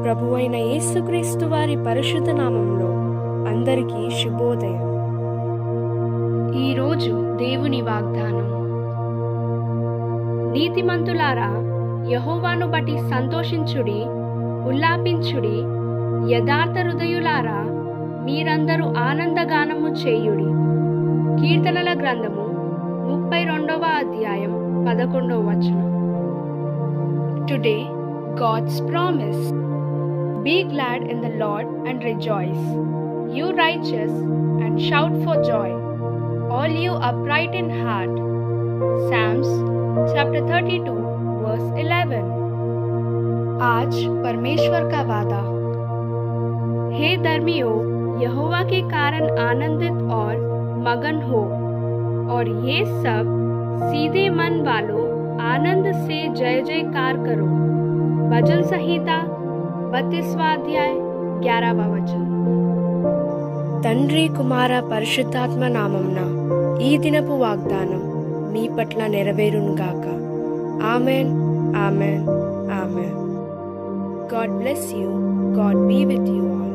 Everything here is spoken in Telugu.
ప్రభువైన యేసుక్రీస్తు వారి పరిశుద్ధ నామంలో అందరికీ శుభోదయం. ఈరోజు దేవుని వాగ్దానం. నీతిమంతులారా, యెహోవాను బట్టి సంతోషించుడి, ఉల్లాపించుడి. యథార్థ హృదయులారా, మీరందరూ ఆనందగానము చేయుడి. కీర్తనల గ్రంథము 32వ అధ్యాయం 11వ వచనం. Today, God's promise. Be glad in the Lord and rejoice, you righteous, and shout for joy, all you upright in heart. Psalms chapter 32 verse 11. आज परमेश्वर का वादा. हे धर्मियों, यहोवा के कारण आनंदित और मगन हो, और ये सब सीधे मन वालों आनंद से जय जयकार करो. भजन संहिता 32वां अध्याय 11वां वचन. తండ్రి కుమార పరిశుద్ధాత్మ నామమున ఈ దినపు వాగ్దానం మీ పట్ల నెరవేరునుగాక. Amen, amen, amen. God bless you. God be with you all.